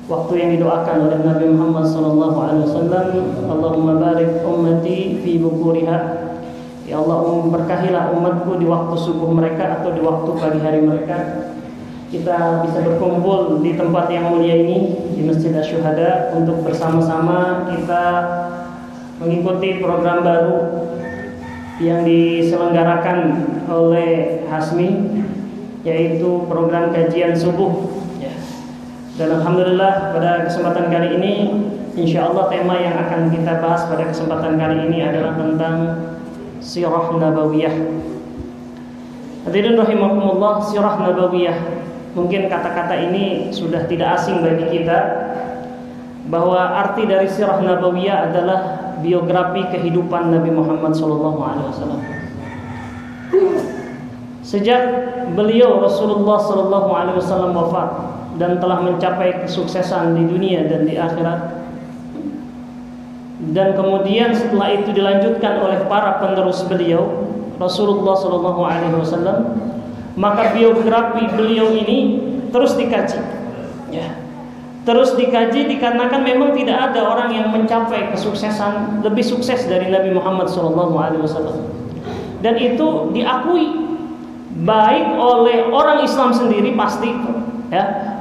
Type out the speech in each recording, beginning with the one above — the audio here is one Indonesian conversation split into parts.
waktu yang didoakan oleh Nabi Muhammad SAW, Allahumma barik ummati fi bukuriha. Ya Allah, berkahilah umatku di waktu subuh mereka atau di waktu pagi hari mereka. Kita bisa berkumpul di tempat yang mulia ini, di Masjid Asy-Syuhada, untuk bersama-sama kita mengikuti program baru yang diselenggarakan oleh Hasmi, yaitu program kajian subuh. Dan alhamdulillah pada kesempatan kali ini, insya Allah tema yang akan kita bahas pada kesempatan kali ini adalah tentang Sirah Nabawiyah. Hadirin rahimakumullah, Sirah Nabawiyah. Mungkin kata-kata ini sudah tidak asing bagi kita, bahwa arti dari Sirah Nabawiyah adalah biografi kehidupan Nabi Muhammad SAW. Sejak beliau Rasulullah SAW wafat dan telah mencapai kesuksesan di dunia dan di akhirat, dan kemudian setelah itu dilanjutkan oleh para penerus beliau Rasulullah SAW, maka biografi beliau ini terus dikaji, terus dikaji dikarenakan memang tidak ada orang yang mencapai kesuksesan lebih sukses dari Nabi Muhammad SAW, dan itu diakui baik oleh orang Islam sendiri pasti,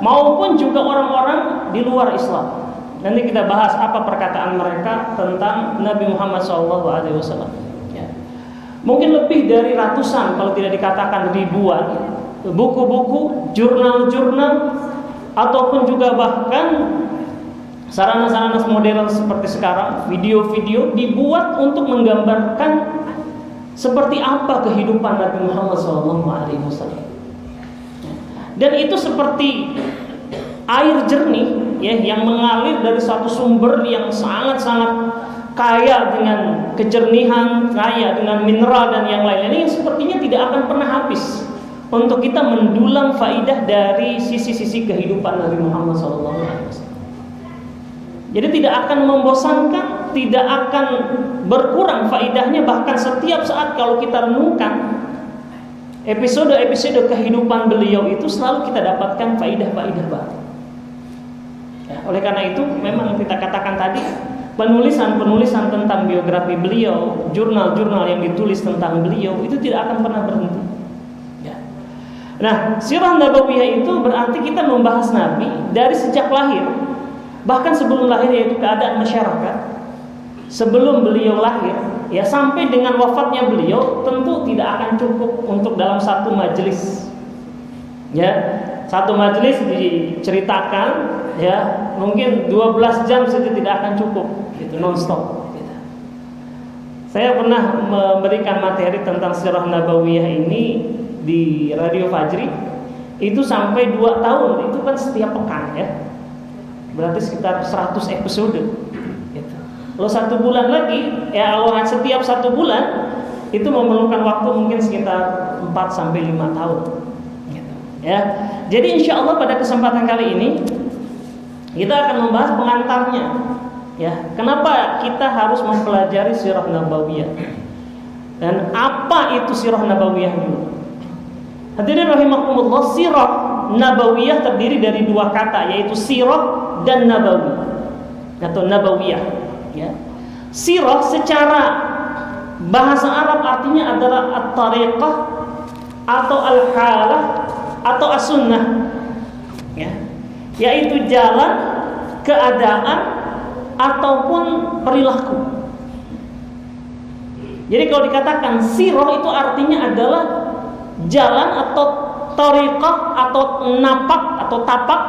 maupun juga orang-orang di luar Islam. Nanti kita bahas apa perkataan mereka tentang Nabi Muhammad SAW. Mungkin lebih dari ratusan, kalau tidak dikatakan ribuan, buku-buku, jurnal-jurnal, ataupun juga bahkan sarana-sarana modern seperti sekarang, video-video dibuat untuk menggambarkan seperti apa kehidupan Nabi Muhammad SAW. Dan itu seperti air jernih, yang mengalir dari satu sumber yang sangat-sangat kaya dengan kejernihan, kaya dengan mineral dan yang lain-lain, yang sepertinya tidak akan pernah habis untuk kita mendulang faidah dari sisi-sisi kehidupan Nabi Muhammad SAW. Jadi tidak akan membosankan, tidak akan berkurang faidahnya, bahkan setiap saat kalau kita renungkan episode-episode kehidupan beliau itu selalu kita dapatkan faidah-faidah baru. Oleh karena itu memang kita katakan tadi, penulisan-penulisan tentang biografi beliau, jurnal-jurnal yang ditulis tentang beliau itu tidak akan pernah berhenti. Nah, Sirah Nabawiyah itu berarti kita membahas Nabi dari sejak lahir, bahkan sebelum lahir, yaitu keadaan masyarakat sebelum beliau lahir, sampai dengan wafatnya beliau, tentu tidak akan cukup untuk dalam satu majelis. Satu majelis diceritakan, mungkin 12 jam saja tidak akan cukup, gitu, non-stop. Saya pernah memberikan materi tentang Sirah Nabawiyah ini di Radio Fajri, itu sampai 2 tahun, itu kan setiap pekan, berarti sekitar 100 episode, gitu. Kalau 1 bulan lagi, kalau setiap 1 bulan, itu memerlukan waktu mungkin sekitar 4-5 tahun, gitu. Jadi insya Allah pada kesempatan kali ini kita akan membahas pengantarnya, kenapa kita harus mempelajari Sirah Nabawiyah dan apa itu Sirah Nabawiyah dulu. Hadirin rahimakumullah, Sirah Nabawiyah terdiri dari 2 kata, yaitu sirah dan nabawi atau nabawiyah. Sirah secara bahasa Arab artinya adalah at-tariqah atau al-halah atau as-sunnah, yaitu jalan, keadaan ataupun perilaku. Jadi kalau dikatakan sirah itu artinya adalah jalan atau tariqah atau napak atau tapak,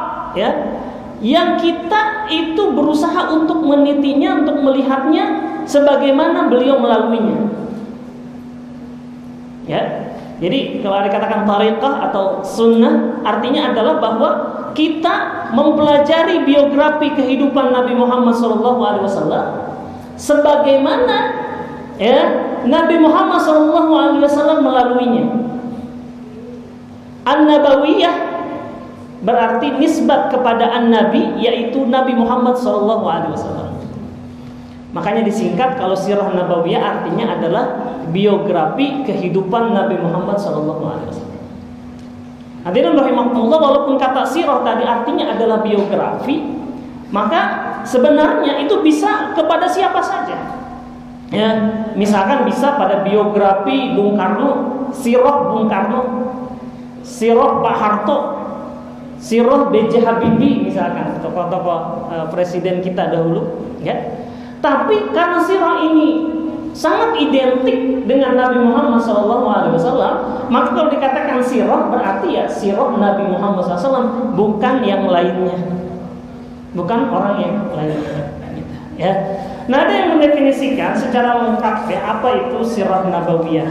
yang kita itu berusaha untuk menitinya, untuk melihatnya sebagaimana beliau melaluinya. Jadi kalau dikatakan tariqah atau sunnah, artinya adalah bahwa kita mempelajari biografi kehidupan Nabi Muhammad SAW sebagaimana Nabi Muhammad SAW melaluinya. An-Nabawiyah berarti nisbat kepada An-Nabi, yaitu Nabi Muhammad SAW. Makanya disingkat kalau Sirah Nabawiyah artinya adalah biografi kehidupan Nabi Muhammad SAW. Hadirin rahimakumullah, walaupun kata sirah tadi artinya adalah biografi, Maka sebenarnya itu bisa kepada siapa saja. Ya, misalkan bisa pada biografi Bung Karno, sirah Bung Karno, sirah Pak Harto, sirah B.J. Habibie misalkan, tokoh-tokoh presiden kita dahulu, ya. Tapi karena sirah ini sangat identik dengan Nabi Muhammad SAW, maka kalau dikatakan sirah berarti ya sirah Nabi Muhammad SAW, bukan yang lainnya, bukan orang yang lainnya. Ya. Nah, ada yang mendefinisikan secara lengkap ya apa itu sirah nabawiyah.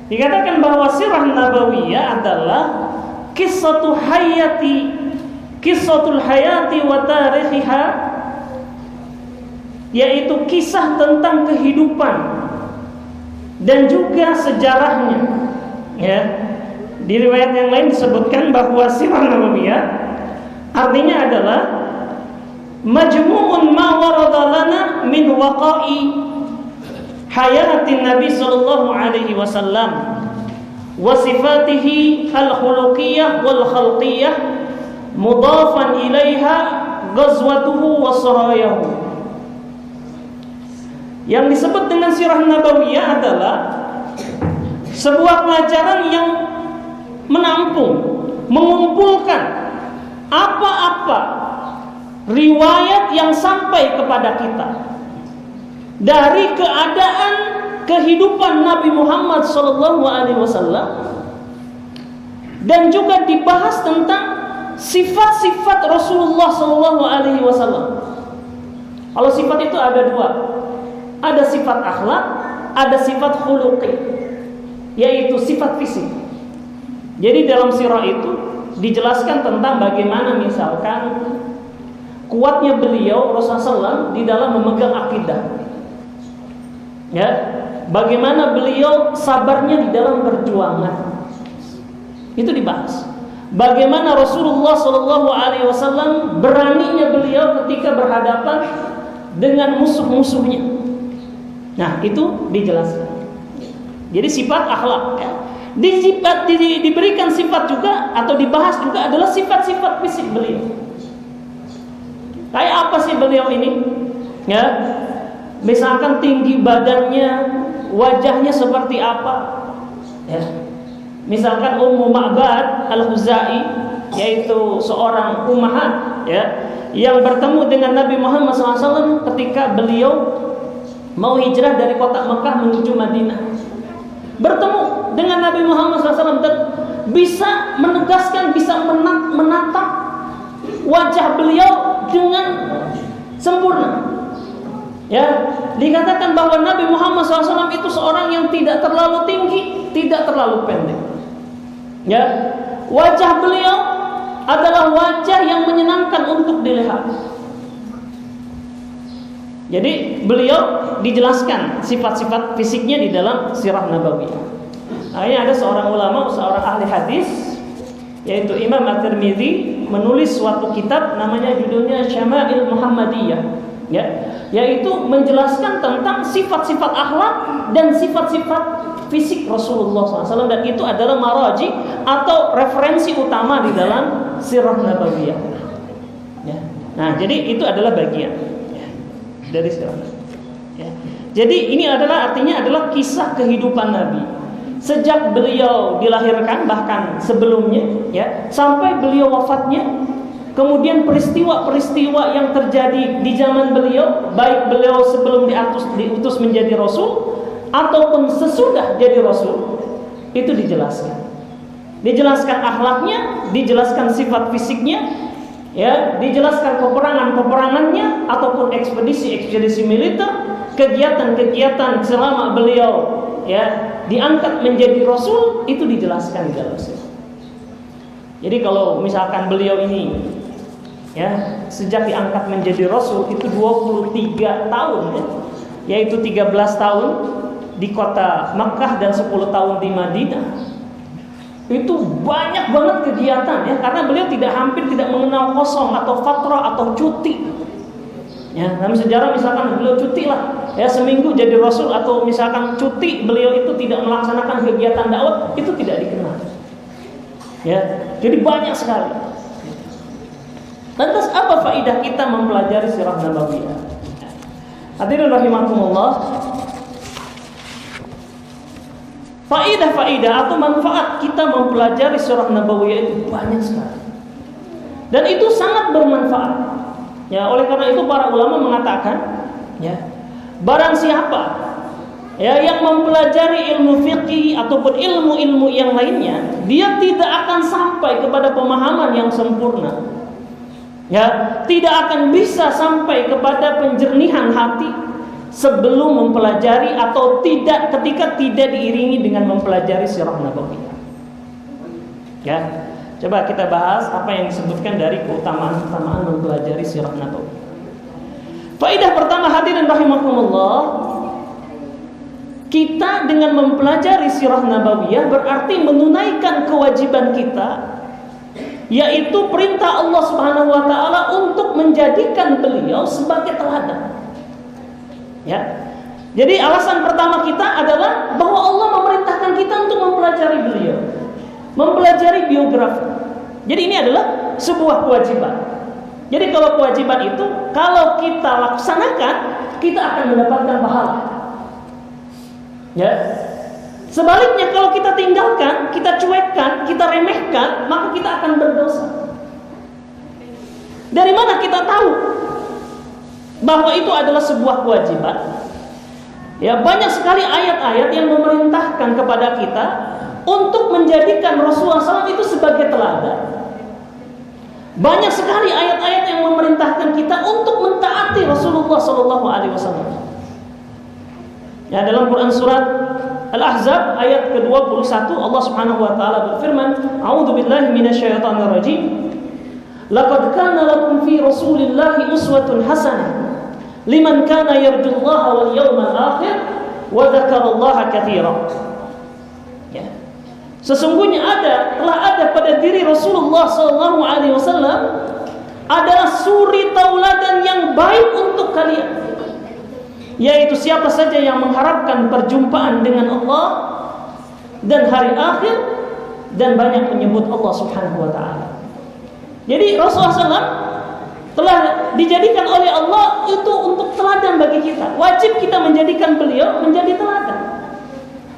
Dikatakan bahwa sirah nabawiyah adalah kissatul hayati wa tarikhiha, yaitu kisah tentang kehidupan dan juga sejarahnya. Ya. Di riwayat yang lain disebutkan bahwa sirah nabawiyah artinya adalah majmu'un ma warada lana min waqa'i hayatin Nabi sallallahu alaihi wasallam wa sifatihi al-khuluqiyyah wal khalqiyyah mudafan ilaiha ghazwatuhu wa sarayahu. Yang disebut dengan sirah nabawiyah adalah sebuah pelajaran yang menampung, mengumpulkan apa-apa riwayat yang sampai kepada kita dari keadaan kehidupan Nabi Muhammad SAW, dan juga dibahas tentang sifat-sifat Rasulullah SAW. Kalau sifat itu ada dua, ada sifat akhlak, ada sifat khuluqi, yaitu sifat fisik. Jadi dalam sirah itu dijelaskan tentang bagaimana misalkan kuatnya beliau Rasulullah SAW di dalam memegang akidah, ya, bagaimana beliau sabarnya di dalam perjuangan, itu dibahas. Bagaimana Rasulullah SAW beraninya beliau ketika berhadapan dengan musuh-musuhnya. Nah, itu dijelaskan. Jadi sifat akhlak, ya. Diberikan sifat juga atau dibahas juga adalah sifat-sifat fisik beliau. Kayak apa sih beliau ini? Ya, misalkan tinggi badannya, wajahnya seperti apa? Ya, misalkan Ummu Ma'bad Al-Khuzai, yaitu seorang ummahat, ya, yang bertemu dengan Nabi Muhammad SAW ketika beliau mau hijrah dari kota Mekah menuju Madinah. Bertemu dengan Nabi Muhammad SAW dan bisa menegaskan, bisa menatap wajah beliau dengan sempurna. Ya, dikatakan bahwa Nabi Muhammad SAW itu seorang yang tidak terlalu tinggi, tidak terlalu pendek. Ya, wajah beliau adalah wajah yang menyenangkan untuk dilihat. Jadi beliau dijelaskan sifat-sifat fisiknya di dalam sirah nabawiyah. Akhirnya ada seorang ulama, seorang ahli hadis, yaitu Imam At-Tirmidzi, menulis suatu kitab namanya judulnya Syama'il Muhammadiyah, ya, yaitu menjelaskan tentang sifat-sifat akhlak dan sifat-sifat fisik Rasulullah SAW, dan itu adalah maraji atau referensi utama di dalam sirah nabawiyah. Ya. Nah, jadi itu adalah bagian, ya, dari sirah nabawiyah. Ya. Jadi ini adalah artinya adalah kisah kehidupan Nabi sejak beliau dilahirkan, bahkan sebelumnya, ya, sampai beliau wafatnya. Kemudian peristiwa-peristiwa yang terjadi di zaman beliau, baik beliau sebelum diutus menjadi Rasul ataupun sesudah jadi Rasul, itu dijelaskan. Dijelaskan akhlaknya, dijelaskan sifat fisiknya, ya, dijelaskan peperangan-peperangannya ataupun ekspedisi-ekspedisi militer, kegiatan-kegiatan selama beliau, ya, diangkat menjadi Rasul, itu dijelaskan di dalam sirah. Jadi kalau misalkan beliau ini, ya, sejak diangkat menjadi Rasul itu 23 tahun, ya, yaitu 13 tahun di kota Makkah dan 10 tahun di Madinah. Itu banyak banget kegiatan, ya, karena beliau hampir tidak mengenal kosong atau fatrah atau cuti. Ya, dalam sejarah misalkan beliau cuti lah, ya, seminggu jadi Rasul, atau misalkan cuti beliau itu tidak melaksanakan kegiatan dakwah, itu tidak dikenal. Ya, jadi banyak sekali. Lantas faidah kita mempelajari sirah nabawiyah. Hadirin rahimakumullah, faidah-faidah atau manfaat kita mempelajari sirah nabawiyah itu banyak sekali. Dan itu sangat bermanfaat. Ya, oleh karena itu para ulama mengatakan, ya, barang siapa yang mempelajari ilmu fikih ataupun ilmu-ilmu yang lainnya, dia tidak akan sampai kepada pemahaman yang sempurna. Ya, tidak akan bisa sampai kepada penjernihan hati sebelum mempelajari atau tidak ketika tidak diiringi dengan mempelajari sirah nabawiyah. Ya. Coba kita bahas apa yang disebutkan dari keutamaan-keutamaan mempelajari sirah nabawiyah. Faedah pertama, hadirin rahimakumullah, kita dengan mempelajari sirah nabawiyah berarti menunaikan kewajiban kita, yaitu perintah Allah Subhanahu wa taala untuk menjadikan beliau sebagai teladan. Ya. Jadi alasan pertama kita adalah bahwa Allah memerintahkan kita untuk mempelajari beliau, mempelajari biografi. Jadi ini adalah sebuah kewajiban. Jadi kalau kewajiban itu kalau kita laksanakan, kita akan mendapatkan pahala. Ya. Sebaliknya kalau kita tinggalkan, kita cuekkan, kita remehkan, maka kita akan berdosa. Dari mana kita tahu bahwa itu adalah sebuah kewajiban? Ya, banyak sekali ayat-ayat yang memerintahkan kepada kita untuk menjadikan Rasulullah SAW itu sebagai teladan. Banyak sekali ayat-ayat yang memerintahkan kita untuk mentaati Rasulullah SAW. Ya, dalam Quran surat Al-Ahzab ayat ke-21 Allah Subhanahu wa taala berfirman, "A'udzubillahi minasyaitonir rajim. Laqad kana lakum fi Rasulillahi uswatun hasanah liman kana yarjullaha wal yawmal akhir wa dzakarallaha katsiran." Ya. Sesungguhnya telah ada pada diri Rasulullah SAW adalah suri tauladan yang baik untuk kalian, yaitu siapa saja yang mengharapkan perjumpaan dengan Allah dan hari akhir dan banyak menyebut Allah Subhanahu wa taala. Jadi Rasulullah SAW telah dijadikan oleh Allah itu untuk teladan bagi kita. Wajib kita menjadikan beliau menjadi teladan.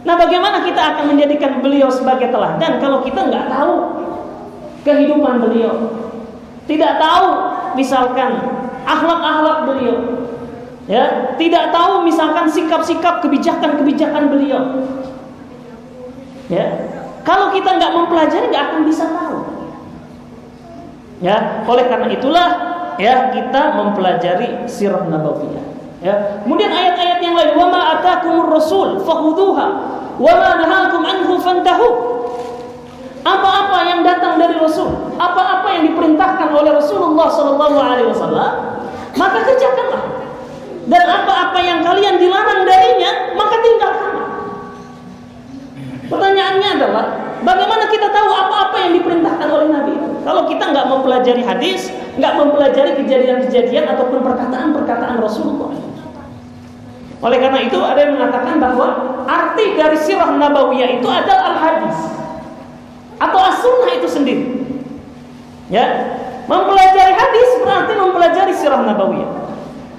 Nah, bagaimana kita akan menjadikan beliau sebagai teladan kalau kita nggak tahu kehidupan beliau, tidak tahu misalkan akhlak-akhlak beliau, ya, tidak tahu misalkan sikap-sikap kebijakan-kebijakan beliau. Ya, kalau kita nggak mempelajari nggak akan bisa tahu. Ya, oleh karena itulah ya kita mempelajari sirah nabawiyah. Ya, kemudian ayat-ayat yang lain, wa ma atakumur rasul fakhuduha wa ma nahakum anhu fantahu. Apa-apa yang datang dari Rasul, apa-apa yang diperintahkan oleh Rasulullah SAW, maka kerjakanlah. Dan apa-apa yang kalian dilarang darinya, maka tinggalkanlah. Pertanyaannya adalah, bagaimana kita tahu apa-apa yang diperintahkan oleh Nabi itu? Kalau kita nggak mempelajari hadis, nggak mempelajari kejadian-kejadian ataupun perkataan-perkataan Rasulullah. Oleh karena itu ada yang mengatakan bahwa arti dari sirah nabawiyah itu adalah al-hadis atau as-sunnah itu sendiri. Ya, mempelajari hadis berarti mempelajari sirah nabawiyah.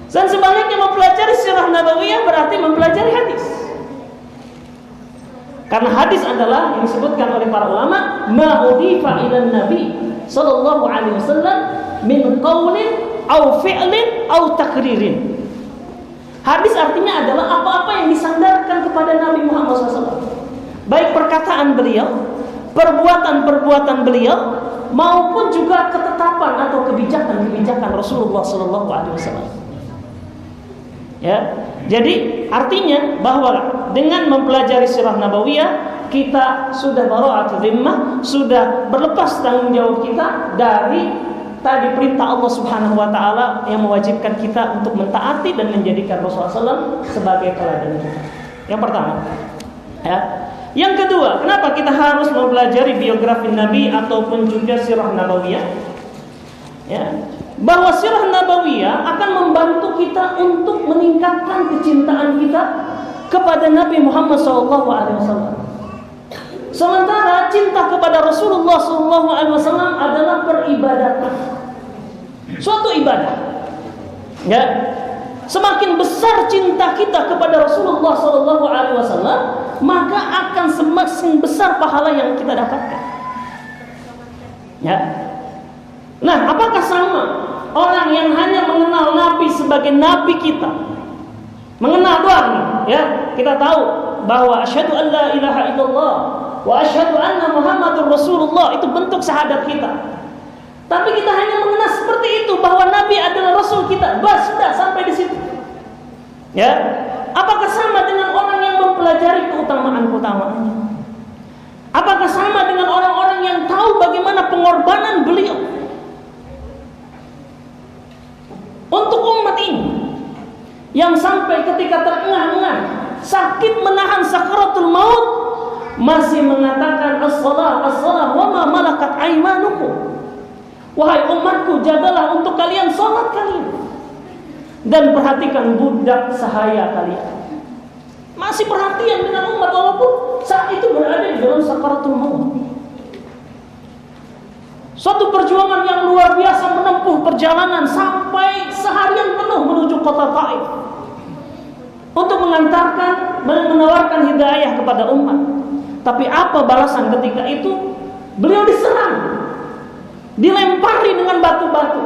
Dan sebaliknya mempelajari sirah nabawiyah berarti mempelajari hadis. Karena hadis adalah yang disebutkan oleh para ulama, ma udhifa ila nabi sallallahu alaihi wasallam min qaulin au fi'lin au takririn. Hadis artinya adalah apa-apa yang disandarkan kepada Nabi Muhammad SAW, baik perkataan beliau, perbuatan-perbuatan beliau, maupun juga ketetapan atau kebijakan-kebijakan Rasulullah SAW. Ya, jadi artinya bahwa dengan mempelajari sirah nabawiyah kita sudah bara'at dhimmah, sudah berlepas tanggung jawab kita dari tadi perintah Allah Subhanahu wa taala yang mewajibkan kita untuk mentaati dan menjadikan Rasulullah SAW sebagai teladan kita. Yang pertama, ya. Yang kedua, kenapa kita harus mempelajari biografi Nabi ataupun juga sirah nabawiyah? Ya, bahwa sirah nabawiyah akan membantu kita untuk meningkatkan kecintaan kita kepada Nabi Muhammad SAW. Sementara cinta kepada Rasulullah SAW adalah peribadatan. suatu ibadah. Ya. Semakin besar cinta kita kepada Rasulullah SAW, maka akan semakin besar pahala yang kita dapatkan. Ya. Nah, apakah sama orang yang hanya mengenal Nabi sebagai Nabi kita, mengenal doang, ya, kita tahu bahwa asyhadu an la ilaha illallah wa asyhadu anna Muhammadur Rasulullah, itu bentuk syahadat kita. Tapi kita hanya mengenal seperti itu, bahwa Nabi adalah Rasul kita. Bas, sudah sampai di situ. Ya, apakah sama dengan orang yang mempelajari keutamaan-keutamaannya? Apakah sama dengan orang-orang yang tahu bagaimana pengorbanan beliau untuk umat ini, yang sampai ketika terengah-engah sakit menahan sakaratul maut masih mengatakan as-salah as-salah wa ma malakat aymanukum. Wahai umatku, jagalah untuk kalian salat kalian, dan perhatikan budak sahaya kalian. Masih perhatian dengan umat walaupun saat itu berada di dalam sakaratul maut. Suatu perjuangan yang luar biasa, menempuh perjalanan sampai seharian penuh menuju kota Taif untuk mengantarkan, menawarkan hidayah kepada umat. Tapi apa balasan ketika itu? Beliau diserang, dilempari dengan batu-batu,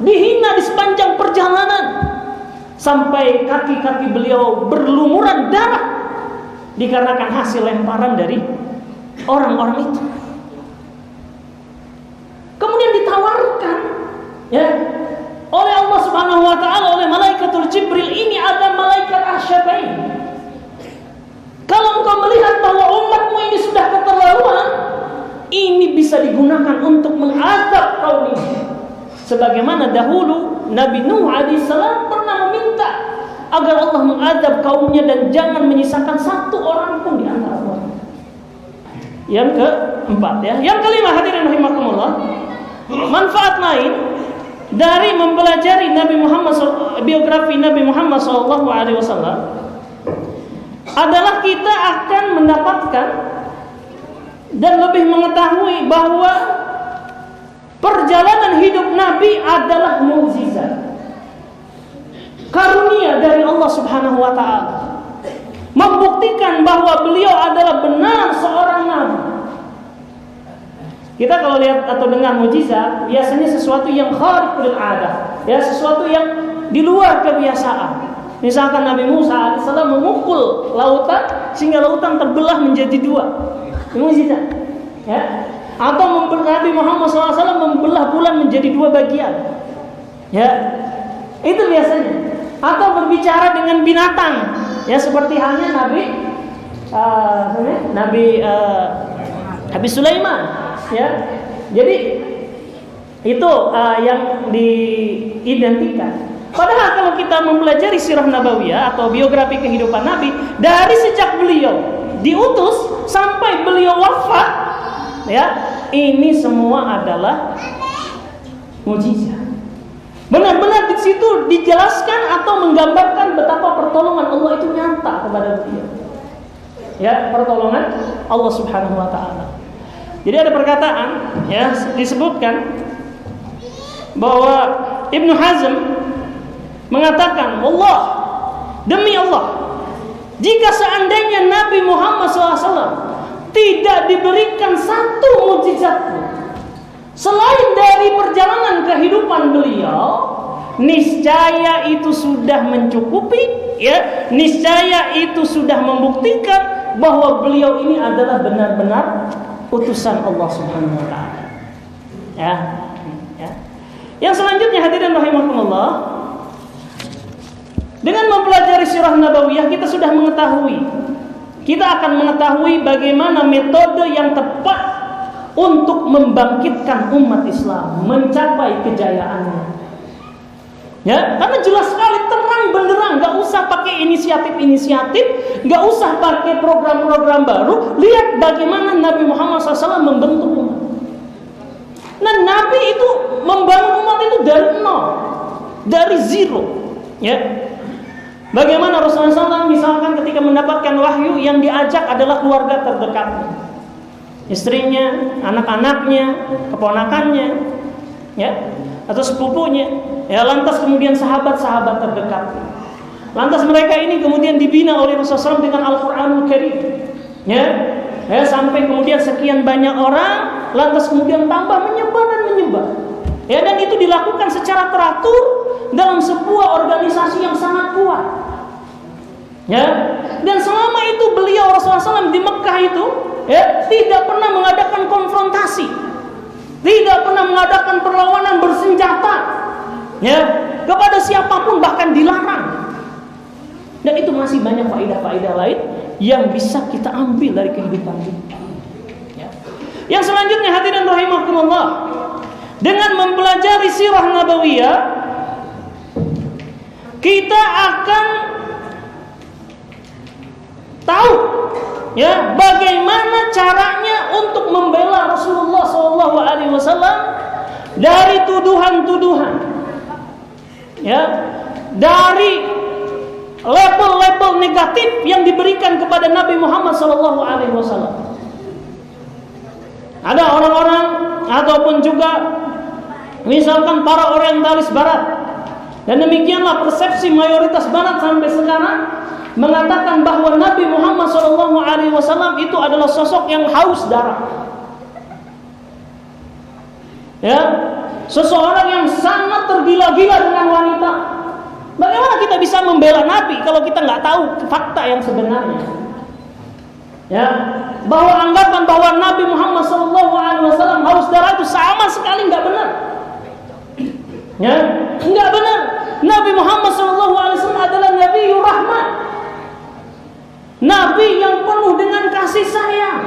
dihina di sepanjang perjalanan, sampai kaki-kaki beliau berlumuran darah dikarenakan hasil lemparan dari orang-orang itu. Kemudian ditawarkan, ya, oleh Allah Subhanahu wa taala, oleh malaikatul Jibril, ini ada malaikat asyabain. Kalau engkau melihat bahwa umatmu ini sudah keterlaluan, ini bisa digunakan untuk mengazab kaum ini. Sebagaimana dahulu Nabi Nuh alaihissalam pernah meminta agar Allah mengazab kaumnya dan jangan menyisakan satu orang pun di antara mereka. Yang keempat, ya. Yang kelima, hadirin rahimakumullah, manfaat lain dari mempelajari biografi Nabi Muhammad SAW adalah kita akan mendapatkan dan lebih mengetahui bahwa perjalanan hidup Nabi adalah mukjizat, karunia dari Allah Subhanahu wa taala, membuktikan bahwa beliau adalah benar seorang nabi. Kita kalau lihat atau dengar mukjizat, biasanya sesuatu yang khariqul adah, ya, sesuatu yang di luar kebiasaan. Misalkan Nabi Musa alaihissalam memukul lautan sehingga lautan terbelah menjadi dua. Mukjizat, ya. Atau Nabi Muhammad SAW membelah bulan menjadi dua bagian, ya, itu biasanya. Atau berbicara dengan binatang, ya, seperti halnya Nabi Sulaiman, ya. Jadi itu yang diidentikan. Padahal kalau kita mempelajari sirah nabawiyah atau biografi kehidupan Nabi, dari sejak beliau diutus sampai beliau wafat, ya, ini semua adalah mukjizat. Benar-benar di situ dijelaskan atau menggambarkan betapa pertolongan Allah itu nyata kepada beliau. Ya, pertolongan Allah Subhanahu wa taala. Jadi ada perkataan, ya, disebutkan bahwa Ibnu Hazm mengatakan, Allah, demi Allah, jika seandainya Nabi Muhammad SAW tidak diberikan satu mukjizat pun selain dari perjalanan kehidupan beliau, niscaya itu sudah mencukupi, ya, niscaya itu sudah membuktikan bahwa beliau ini adalah benar-benar utusan Allah Subhanahu wa taala. Ya. Yang selanjutnya, hadirin rahimakumullah, dengan mempelajari sirah nabawiyah kita sudah mengetahui, kita akan mengetahui bagaimana metode yang tepat untuk membangkitkan umat Islam, mencapai kejayaannya. Ya, karena jelas sekali, terang benderang, nggak usah pakai inisiatif, nggak usah pakai program-program baru. Lihat bagaimana Nabi Muhammad SAW membentuk umat. Nah, Nabi itu membangun umat itu dari nol, dari zero. Ya. Bagaimana Rasulullah SAW misalkan ketika mendapatkan wahyu, yang diajak adalah keluarga terdekatnya, istrinya, anak-anaknya, keponakannya, ya. atau sepupunya, ya lantas kemudian sahabat-sahabat terdekat. Lantas mereka ini kemudian dibina oleh Rasulullah SAW dengan Al-Qur'anul Karim. Ya, sampai kemudian sekian banyak orang, lantas kemudian tambah menyebar dan menyebar. Ya, dan itu dilakukan secara teratur dalam sebuah organisasi yang sangat kuat. Ya, dan selama itu beliau Rasulullah SAW di Mekah itu, ya, tidak pernah mengadakan konfrontasi, tidak pernah mengadakan perlawanan bersenjata, ya, kepada siapapun, bahkan dilarang. Dan itu masih banyak faedah-faedah lain yang bisa kita ambil dari kehidupan kita. Ya. Yang selanjutnya hadirin rahimakumullah, dengan mempelajari sirah nabawiyah, kita akan tahu, ya, bagaimana caranya untuk membela Rasulullah SAW dari tuduhan-tuduhan, ya, dari label-label negatif yang diberikan kepada Nabi Muhammad SAW. Ada orang-orang ataupun juga misalkan para orientalis barat, dan demikianlah persepsi mayoritas barat sampai sekarang, mengatakan bahwa Nabi Muhammad SAW itu adalah sosok yang haus darah, ya, seseorang yang sangat tergila-gila dengan wanita. Bagaimana kita bisa membela Nabi kalau kita nggak tahu fakta yang sebenarnya? Ya, bahwa anggapan bahwa Nabi Muhammad SAW haus darah itu sama sekali nggak benar. Ya, nggak benar. Nabi Muhammad SAW adalah Nabi Rahmat, Nabi yang penuh dengan kasih sayang,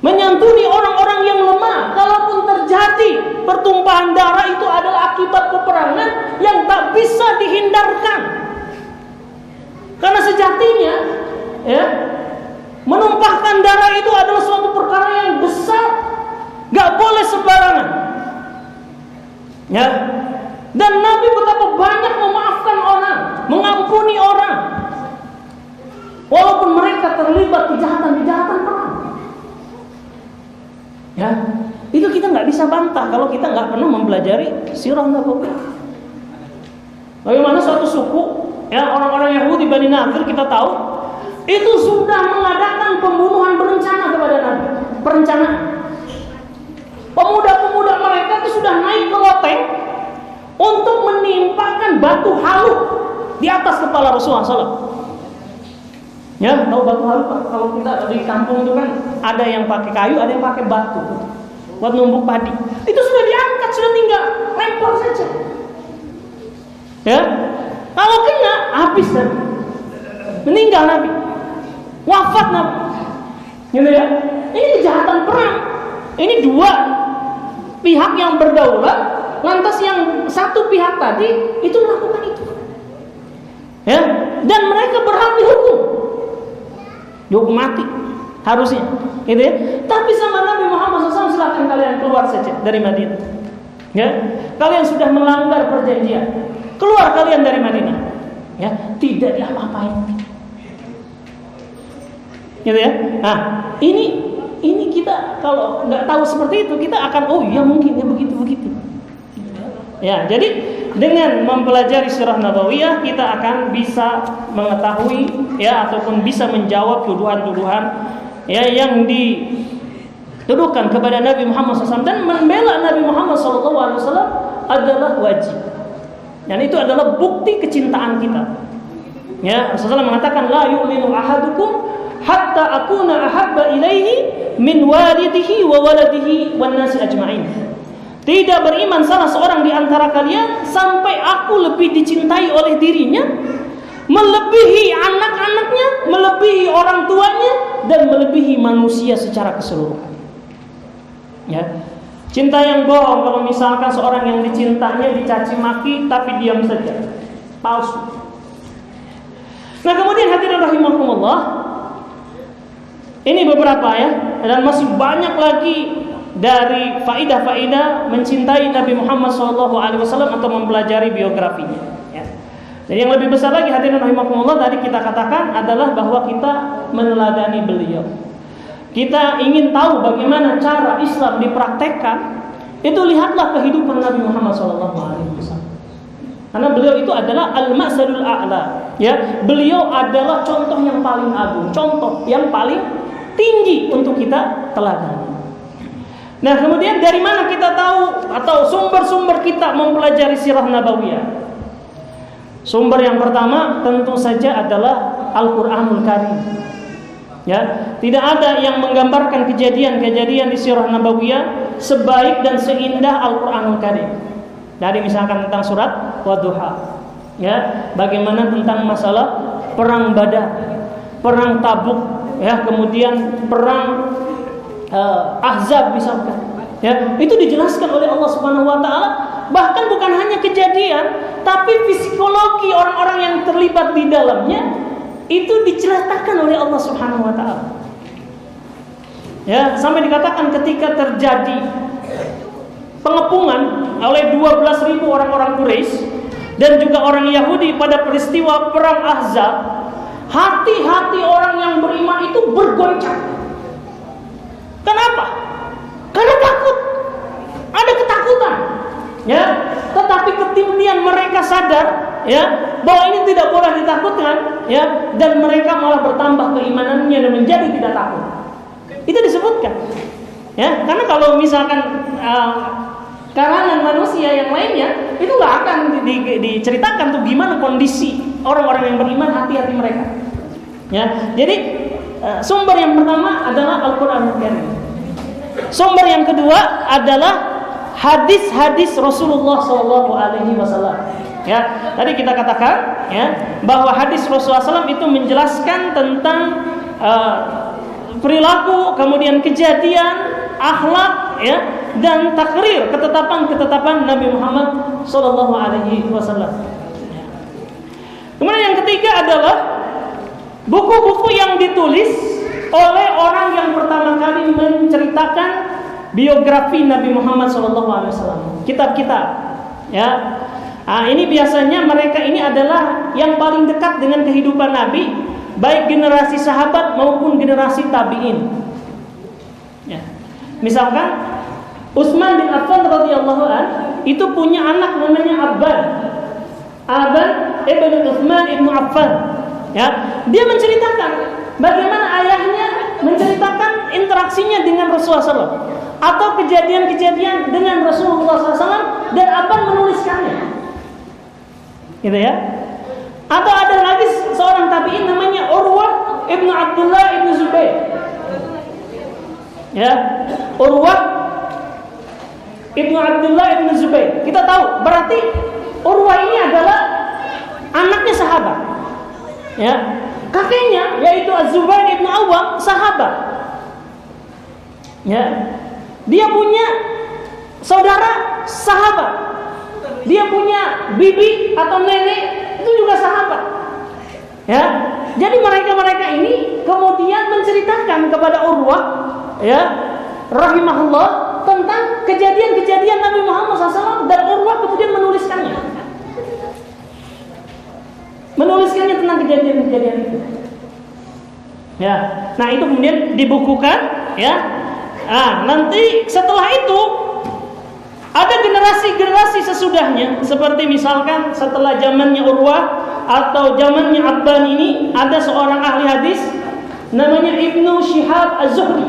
menyantuni orang-orang yang lemah. Kalaupun terjadi pertumpahan darah, itu adalah akibat peperangan yang tak bisa dihindarkan. Karena sejatinya, ya, menumpahkan darah itu adalah suatu perkara yang besar, gak boleh sembarangan. Ya, dan Nabi betapa banyak memaafkan orang, mengampuni orang, walaupun mereka terlibat kejahatan-kejahatan perang. Ya, itu kita nggak bisa bantah kalau kita nggak pernah mempelajari sirah nabawiyah. Bagaimana suatu suku, ya, orang-orang Yahudi Bani Nadir, kita tahu itu sudah mengadakan pembunuhan berencana kepada Nabi. Perencanaan. Pemuda-pemuda mereka itu sudah naik ke loteng untuk menimpakan batu halu di atas kepala Rasulullah SAW. Ya, tahu batu halu Pak? Kalau kita di kampung itu kan ada yang pakai kayu, ada yang pakai batu buat numbuk padi. Itu sudah diangkat, sudah tinggal lempar saja. Ya, kalau kena habis Nabi, meninggal Nabi, wafat Nabi. Gitu ya. Ini kejahatan perang. Ini dua pihak yang berdaulat, lantas yang satu pihak tadi itu melakukan itu. Ya, dan mereka berhak dihukum. Dihukum mati harusnya, gitu ya. Tapi sama Nabi Muhammad SAW, silakan kalian keluar saja dari Madinah. Ya, kalian sudah melanggar perjanjian, keluar kalian dari Madinah. Ya, tidak diapa-apain. Gitu ya. Nah, ini kita kalau nggak tahu seperti itu, kita akan oh iya mungkin ya begitu. Ya, jadi dengan mempelajari sirah nabawiyah kita akan bisa mengetahui, ya, ataupun bisa menjawab tuduhan-tuduhan, ya, yang dituduhkan kepada Nabi Muhammad SAW, dan membela Nabi Muhammad SAW adalah wajib. Dan itu adalah bukti kecintaan kita. Ya, Rasulullah mengatakan la yu'minu ahadukum hatta akuna ahabba ilaihi min walidihi wa waladihi wan nasi ajma'in. Tidak beriman salah seorang di antara kalian sampai aku lebih dicintai oleh dirinya, melebihi anak-anaknya, melebihi orang tuanya, dan melebihi manusia secara keseluruhan. Ya. Cinta yang bohong kalau misalkan seorang yang dicintanya dicaci maki tapi diam saja, palsu. Nah, kemudian hadirin rahimakumullah, ini beberapa, ya, dan masih banyak lagi dari faidah-faidah mencintai Nabi Muhammad SAW atau mempelajari biografinya. Ya. Dan yang lebih besar lagi hadirin rahimakumullah, tadi kita katakan adalah bahwa kita meneladani beliau. Kita ingin tahu bagaimana cara Islam dipraktekkan Itu lihatlah kehidupan Nabi Muhammad SAW. Karena beliau itu adalah al-ma'sadul a'la, ya. Beliau adalah contoh yang paling agung, contoh yang paling tinggi untuk kita teladani. Nah, kemudian dari mana kita tahu atau sumber-sumber kita mempelajari sirah nabawiyah? Sumber yang pertama tentu saja adalah Al-Qur'anul Karim. Ya, tidak ada yang menggambarkan kejadian-kejadian di sirah nabawiyah sebaik dan seindah Al-Qur'anul Karim. Dari misalkan tentang surat Wadduha, ya, bagaimana tentang masalah perang Badar, perang Tabuk, ya, kemudian perang Ahzab misalkan, ya, itu dijelaskan oleh Allah Subhanahu Wa Taala. Bahkan bukan hanya kejadian, tapi psikologi orang-orang yang terlibat di dalamnya itu diceritakan oleh Allah Subhanahu Wa Taala. Ya, sampai dikatakan ketika terjadi pengepungan oleh 12.000 orang-orang Quraisy dan juga orang Yahudi pada peristiwa perang Ahzab, hati-hati orang yang beriman itu bergoncang. Kenapa? Karena takut, ada ketakutan, ya. Tetapi kemudian mereka sadar, ya, bahwa ini tidak boleh ditakutkan, ya, dan mereka malah bertambah keimanannya dan menjadi tidak takut. Itu disebutkan, ya, karena kalau misalkan kalangan manusia yang lainnya itu nggak akan diceritakan tuh gimana kondisi orang-orang yang beriman, hati-hati mereka. Ya, jadi sumber yang pertama adalah Al-Qur'anul Karim. Sumber yang kedua adalah hadis-hadis Rasulullah SAW. Ya, tadi kita katakan, ya, bahwa hadis Rasulullah SAW itu menjelaskan tentang perilaku, kemudian kejadian, akhlak, ya, dan takrir ketetapan Nabi Muhammad SAW. Kemudian yang ketiga adalah buku-buku yang ditulis oleh orang yang pertama kali menceritakan biografi Nabi Muhammad SAW. Kitab-kitab, ya. Nah, ini biasanya mereka ini adalah yang paling dekat dengan kehidupan Nabi, baik generasi sahabat maupun generasi tabi'in. Ya. Misalkan Utsman bin Affan radhiyallahu an itu punya anak namanya Abban ibn Utsman ibn Affan. Ya, dia menceritakan bagaimana ayahnya menceritakan interaksinya dengan Rasulullah SAW atau kejadian-kejadian dengan Rasulullah SAW dan Abban menuliskannya. Gitu ya. Atau ada lagi seorang tabi'in namanya Urwah ibn Abdullah ibn Zubair. Ya, Urwah ibnu Abdullah ibnu Zubair. Kita tahu berarti Urwah ini adalah anaknya sahabat, ya. Kakeknya yaitu Az-Zubair ibnu Awwam sahabat, ya. Dia punya saudara sahabat, dia punya bibi atau nenek itu juga sahabat, ya. Jadi mereka ini kemudian menceritakan kepada Urwah, ya, rahimahullah, tentang kejadian-kejadian Nabi Muhammad SAW, dan Urwah kemudian menuliskannya tentang kejadian-kejadian itu. Ya, nah itu kemudian dibukukan, ya. Nah, nanti setelah itu ada generasi-generasi sesudahnya, seperti misalkan setelah zamannya Urwah atau zamannya Abban ini ada seorang ahli hadis namanya Ibnu Syihab Az-Zuhri.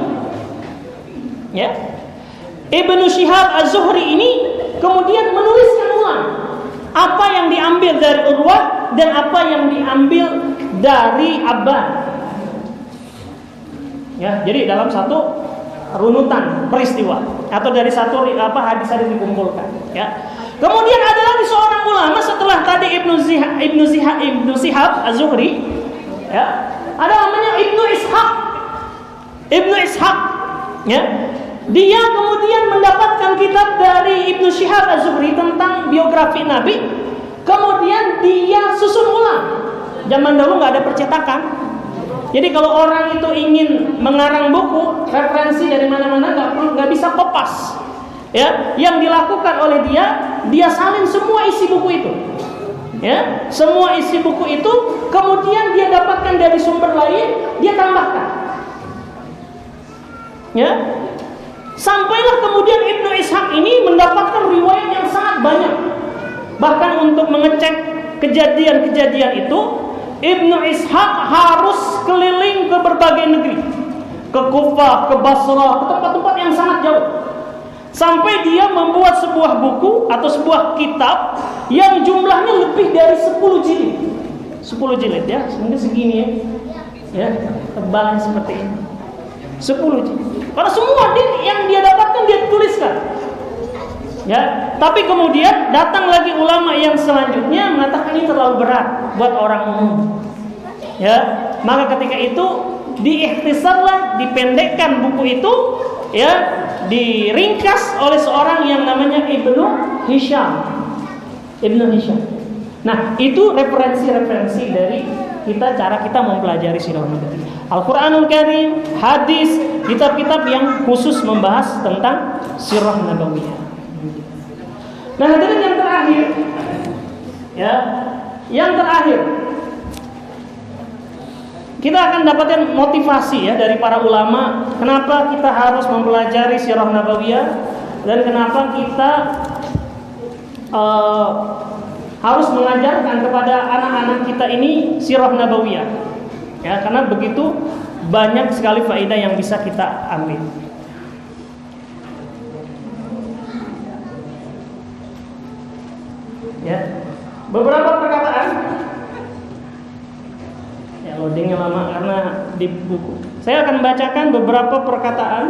Ya. Ibnu Syihab Az-Zuhri ini kemudian menuliskan ulang apa yang diambil dari Urwah dan apa yang diambil dari Abban. Ya, jadi dalam satu runutan peristiwa atau dari satu hadis-hadis dikumpulkan, ya. Kemudian ada lagi seorang ulama setelah tadi Ibnu Syihab Az-Zuhri, ya. Ada namanya Ibnu Ishaq, ya. Dia kemudian mendapatkan kitab dari Ibnu Syihab Az-Zuhri tentang biografi Nabi. Kemudian dia susun ulang. Zaman dahulu nggak ada percetakan. Jadi kalau orang itu ingin mengarang buku, referensi dari mana-mana nggak bisa kopas. Ya, yang dilakukan oleh dia salin semua isi buku itu. Ya, semua isi buku itu kemudian dia dapatkan dari sumber lain, dia tambahkan. Ya. Sampailah kemudian Ibnu Ishaq ini mendapatkan riwayat yang sangat banyak. Bahkan untuk mengecek kejadian-kejadian itu, Ibnu Ishaq harus keliling ke berbagai negeri, ke Kufah, ke Basrah, ke tempat-tempat yang sangat jauh. Sampai dia membuat sebuah buku atau sebuah kitab yang jumlahnya lebih dari 10 jilid. 10 jilid ya, mungkin segini ya. Ya, tebalnya seperti ini. 10 jilid. Karena semua yang dia dapatkan dia tuliskan. Ya, tapi kemudian datang lagi ulama yang selanjutnya mengatakan ini terlalu berat buat orang umum. Ya, maka ketika itu diikhtisarlah, dipendekkan buku itu, ya, diringkas oleh seorang yang namanya Ibnu Hisham. Nah, itu referensi-referensi dari cara kita mempelajari sirah Nabi. Al-Qur'anul Karim, hadis, kitab-kitab yang khusus membahas tentang sirah nabawiyah. Nah, hadirin yang terakhir, ya, kita akan dapatkan motivasi ya dari para ulama kenapa kita harus mempelajari sirah nabawiyah dan kenapa kita harus mengajarkan kepada anak-anak kita ini sirah nabawiyah. Ya, karena begitu banyak sekali faedah yang bisa kita ambil. Ya, beberapa perkataan. Ya, loadingnya lama karena di buku. Saya akan bacakan beberapa perkataan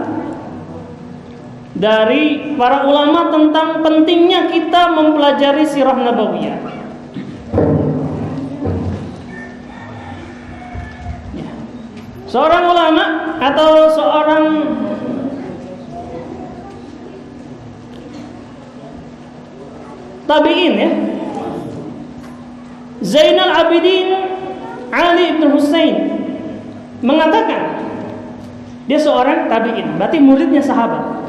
dari para ulama tentang pentingnya kita mempelajari sirah nabawiyah. Ya. Seorang ulama atau seorang tabi'in ya, Zainal Abidin Ali bin Husain mengatakan, dia seorang tabi'in, berarti muridnya sahabat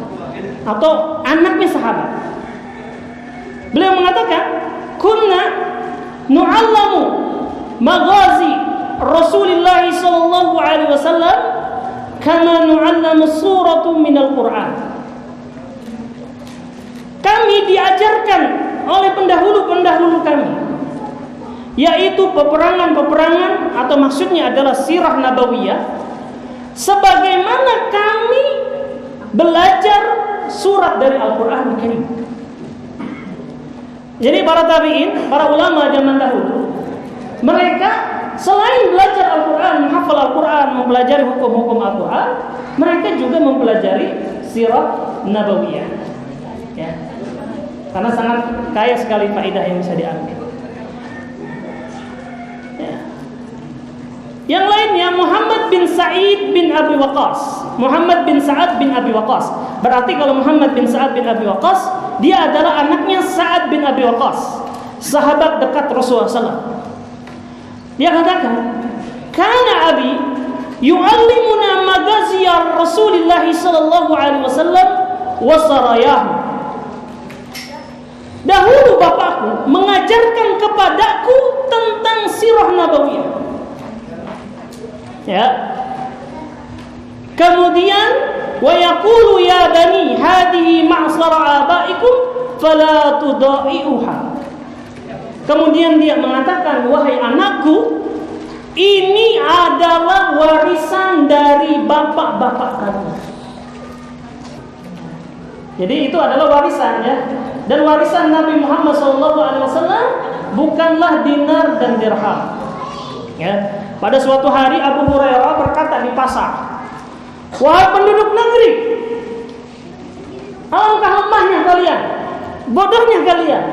atau anaknya sahabat. Beliau mengatakan, kunna nu'allamu maghazi Rasulullah sallallahu alaihi wasallam kama nu'allamu suratu minal Qur'an. Kami diajarkan oleh pendahulu-pendahulu kami, yaitu peperangan-peperangan, atau maksudnya adalah sirah nabawiyah, sebagaimana kami belajar surat dari Al-Quran Al-Karim. Jadi para tabi'in, para ulama zaman dahulu, mereka selain belajar Al-Quran, menghafal Al-Quran, mempelajari hukum-hukum Al-Quran, mereka juga mempelajari sirah nabawiyah. Ya. Karena sangat kaya sekali faedah yang bisa diambil. Ya. Yang lainnya Muhammad bin Sa'id bin Abi Waqqas. Muhammad bin Sa'ad bin Abi Waqqas. Berarti kalau Muhammad bin Sa'ad bin Abi Waqqas, dia adalah anaknya Sa'ad bin Abi Waqqas, sahabat dekat Rasulullah SAW. Dia katakan, "Kana abi yu'allimuna maghaziya Rasulullah sallallahu alaihi wasallam wa sarayahu." Dahulu bapakku mengajarkan kepadaku tentang sirah nabawiyah. Ya. Kemudian wa yaqulu ya bani hadhihi ma'sara abaikum fala tudai'uha. Kemudian dia mengatakan, wahai anakku, ini adalah warisan dari bapak-bapak kalian. Jadi itu adalah warisan ya. Dan warisan Nabi Muhammad SAW bukanlah dinar dan dirham. Ya. Pada suatu hari Abu Hurairah berkata di pasar, wahai penduduk negeri, alangkah lemahnya kalian, bodohnya kalian.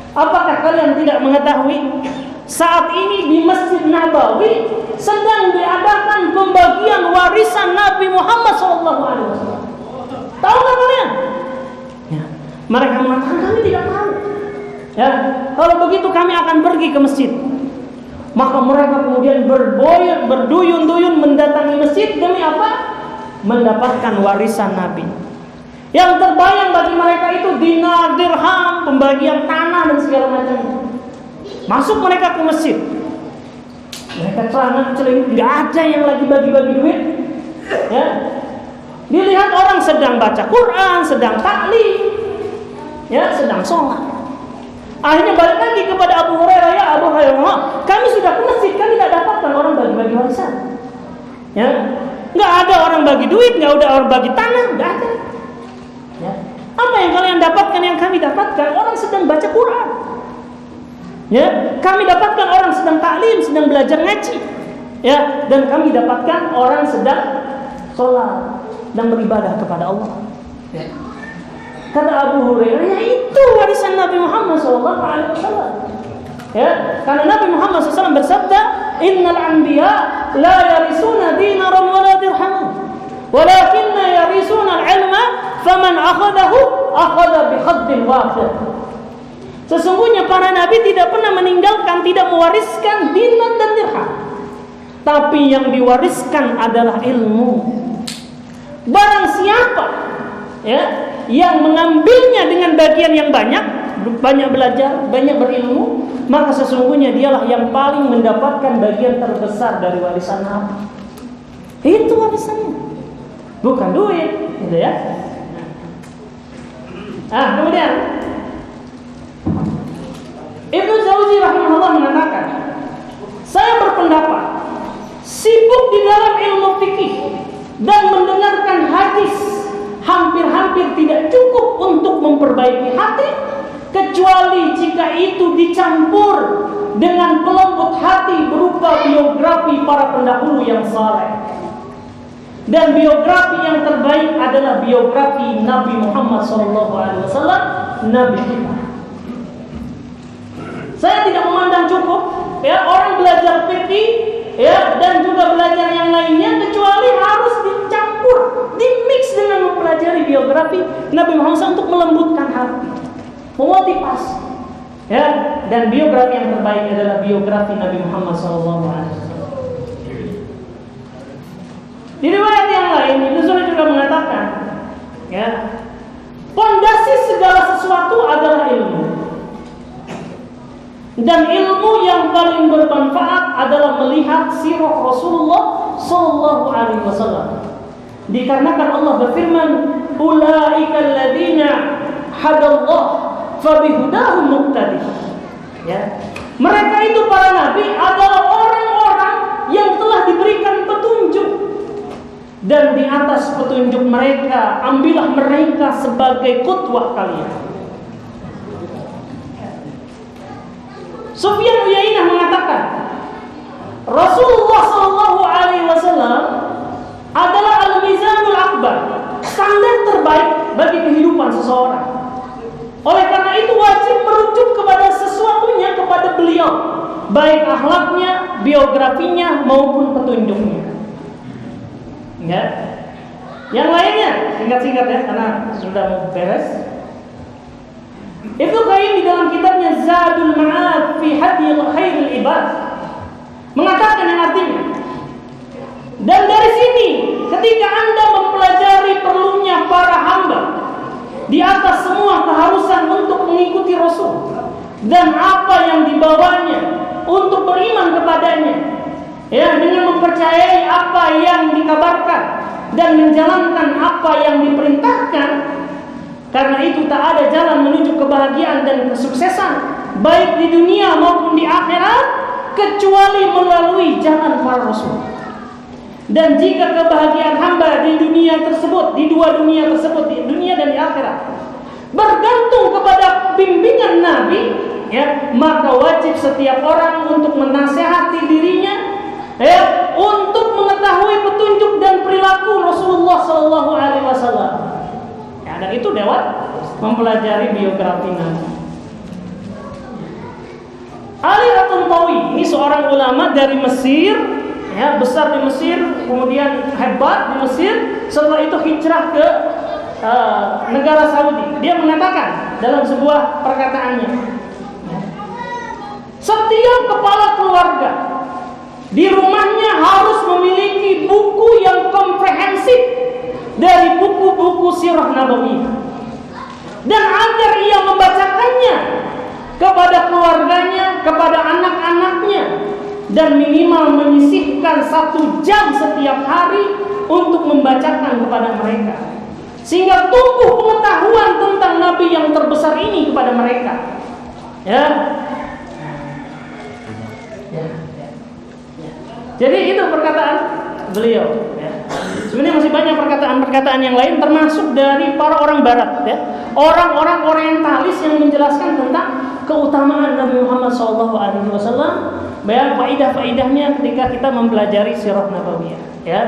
Apakah kalian tidak mengetahui saat ini di Masjid Nabawi sedang diadakan pembagian warisan Nabi Muhammad SAW? Tahukah kalian? Ya. Mereka mengatakan kami tidak tahu. Ya, kalau begitu kami akan pergi ke masjid. Maka mereka kemudian berduyun-duyun mendatangi masjid demi apa? Mendapatkan warisan Nabi. Yang terbayang bagi mereka itu dinar, dirham, pembagian tanah dan segala macam. Masuk mereka ke masjid. Mereka celana celing, tidak ada yang lagi bagi-bagi duit. Ya. Dilihat orang sedang baca Quran, sedang taklim, ya, sedang sholat. Akhirnya balik lagi kepada Abu Hurairah, ya Abu Hurairah, kami sudah ke masjid, kami tidak dapatkan orang bagi-bagi warisan. Ya, nggak ada orang bagi duit, nggak ada orang bagi tanah, nggak ada. Ya. Apa yang kalian dapatkan yang kami dapatkan? Orang sedang baca Quran. Ya, kami dapatkan orang sedang taklim, sedang belajar ngaji. Ya, dan kami dapatkan orang sedang sholat dan beribadah kepada Allah. Ya. Kata Abu Hurairah, ya itu warisan Nabi Muhammad SAW. Ya, karena Nabi Muhammad SAW bersabda, Innal anbiya la yarisuna dinaran wala dirhaman, walakinna yarisuna al-ilma, faman akhadahu akhadha bihadzin wafir. Sesungguhnya para nabi tidak pernah meninggalkan, tidak mewariskan dinar dan dirham, tapi yang diwariskan adalah ilmu. Barang siapa, ya, yang mengambilnya dengan bagian yang banyak belajar, banyak berilmu, maka sesungguhnya dialah yang paling mendapatkan bagian terbesar dari warisan Nabi. Itu warisannya, bukan duit, gitu ya. Kemudian Ibnu Jauzi rahimahullah mengatakan, saya berpendapat sibuk di dalam ilmu fikih dan mendengarkan hadis hampir-hampir tidak cukup untuk memperbaiki hati, kecuali jika itu dicampur dengan pelembut hati berupa biografi para pendahulu yang saleh. Dan biografi yang terbaik adalah biografi Nabi Muhammad SAW, Nabi kita. Saya tidak memandang cukup, ya, orang belajar fikih, ya, dan juga belajar yang lainnya, kecuali harus dicampur, dimix dengan mempelajari biografi Nabi Muhammad SAW untuk melembutkan hati, memotivasi, ya. Dan biografi yang terbaik adalah biografi Nabi Muhammad SAW. Di riwayat yang lain, Ibnu Zuhri juga mengatakan, ya, pondasi segala sesuatu adalah ilmu. Dan ilmu yang paling bermanfaat adalah melihat sirah Rasulullah sallallahu alaihi wasallam. Dikarenakan Allah berfirman, "Ulaikal ladzina hadallah fabihudahum muqtadi." Ya. Mereka itu para nabi adalah orang-orang yang telah diberikan petunjuk. Dan di atas petunjuk mereka, ambillah mereka sebagai qudwah kalian. Sufyan Uyainah mengatakan, Rasulullah sallallahu alaihi wasallam adalah al-mizanul akbar, standar terbaik bagi kehidupan seseorang. Oleh karena itu wajib merujuk kepada sesuatunya kepada beliau, baik akhlaknya, biografinya maupun petunjuknya. Ya. Yang lainnya singkat-singkat ya, karena sudah mau beres. Ibnu Qayyim di dalam kitabnya Zadul Ma'ad fi Hadi Khairil Ibad mengatakan yang artinya, dan dari sini ketika Anda mempelajari perlunya para hamba di atas semua keharusan untuk mengikuti Rasul dan apa yang dibawanya untuk beriman kepadanya, ya, dengan mempercayai apa yang dikabarkan dan menjalankan apa yang diperintahkan. Karena itu tak ada jalan menuju kebahagiaan dan kesuksesan baik di dunia maupun di akhirat kecuali melalui jalan para Rasul. Dan jika kebahagiaan hamba di dunia tersebut, di dua dunia tersebut, di dunia dan di akhirat, bergantung kepada bimbingan Nabi, ya, maka wajib setiap orang untuk menasehati dirinya, ya, untuk mengetahui petunjuk dan perilaku Rasulullah sallallahu alaihi wasallam. Ya, dan itu lewat mempelajari biografi Nabi. Ali At-Tantawi ini seorang ulama dari Mesir, ya, besar di Mesir, kemudian hebat di Mesir, setelah itu hijrah ke negara Saudi. Dia mengatakan dalam sebuah perkataannya, setiap kepala keluarga di rumahnya harus memiliki buku yang komprehensif dari buku-buku sirah nabawiyah, dan agar ia membacakannya kepada keluarganya, kepada anak-anaknya, dan minimal menyisihkan 1 jam setiap hari untuk membacakan kepada mereka, sehingga tumbuh pengetahuan tentang Nabi yang terbesar ini kepada mereka. Ya. Jadi itu perkataan beliau. Ya. Sebenarnya masih banyak perkataan-perkataan yang lain, termasuk dari para orang Barat. Ya. Orang-orang Orientalis yang menjelaskan tentang keutamaan Nabi Muhammad SAW. Banyak faidah-faidahnya ketika kita mempelajari sirah nabawiyah. Ya.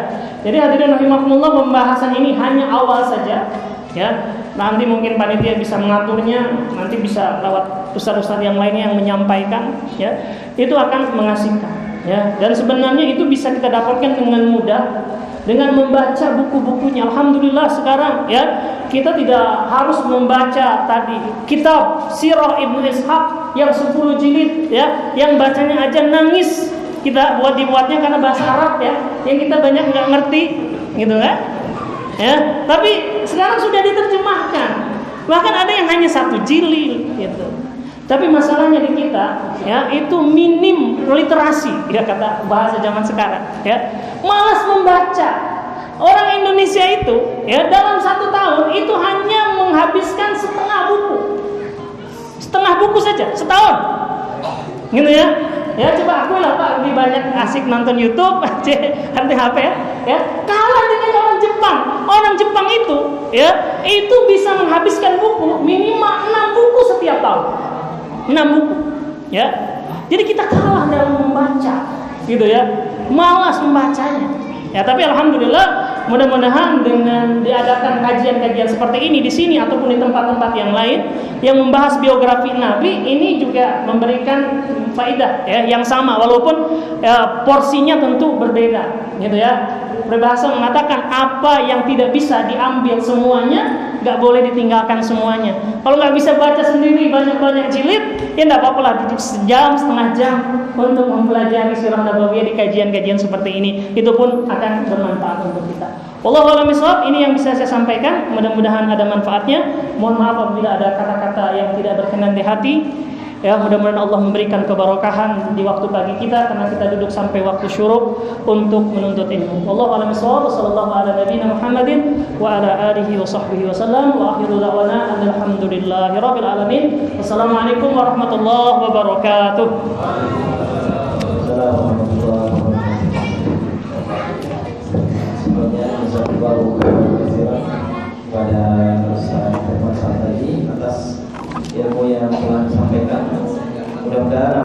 Jadi hadirin rahimakumullah, pembahasan ini hanya awal saja. Ya. Nanti mungkin panitia bisa mengaturnya, nanti bisa lewat ustaz-ustaz yang lainnya yang menyampaikan. Ya. Itu akan mengasihkan. Ya. Dan sebenarnya itu bisa kita dapatkan dengan mudah dengan membaca buku-bukunya. Alhamdulillah sekarang ya kita tidak harus membaca tadi kitab Sirah Ibnu Ishaq yang 10 jilid ya, yang bacanya aja nangis kita dibuatnya karena bahasa Arab ya, yang kita banyak nggak ngerti gitu kan ya, tapi sekarang sudah diterjemahkan, bahkan ada yang hanya 1 jilid gitu. Tapi masalahnya di kita ya itu minim literasi ya, kata bahasa zaman sekarang ya, malas membaca. Orang Indonesia itu ya dalam 1 tahun itu hanya menghabiskan setengah buku saja setahun gitu ya. Ya coba aku lah Pak, lebih banyak asik nonton YouTube aja nanti HP ya. Kalah dengan orang Jepang. Orang Jepang itu ya itu bisa menghabiskan buku minimal 6 buku setiap tahun. 6 buku ya. Jadi kita kalah dalam membaca gitu ya, malas membacanya ya. Tapi alhamdulillah mudah-mudahan dengan diadakan kajian-kajian seperti ini di sini ataupun di tempat-tempat yang lain yang membahas biografi Nabi, ini juga memberikan faidah ya yang sama, walaupun ya, porsinya tentu berbeda gitu ya. Berbahasa mengatakan apa yang tidak bisa diambil semuanya, nggak boleh ditinggalkan semuanya. Kalau nggak bisa baca sendiri banyak-banyak jilid, ya nggak apa-apa lah, sejam, setengah jam untuk mempelajari sirah nabawiyah di kajian-kajian seperti ini. Itu pun akan bermanfaat untuk kita. Wallahu a'lam bishawab. Ini yang bisa saya sampaikan. Mudah-mudahan ada manfaatnya. Mohon maaf apabila ada kata-kata yang tidak berkenan di hati. Ya, mudah-mudahan Allah memberikan keberkahan di waktu pagi kita, karena kita duduk sampai waktu syuruk untuk menuntut ilmu. Wallahu a'lam bishawab. Sallallahu ala nabiyyina Muhammadin wa ala alihi wa sahbihi wasallam. Wa akhiru da'wana alhamdulillahirabbil alamin. Wassalamualaikum warahmatullahi wabarakatuh. Pada Ustaz Firman tadi atas ilmu yang telah disampaikan, mudah-mudahan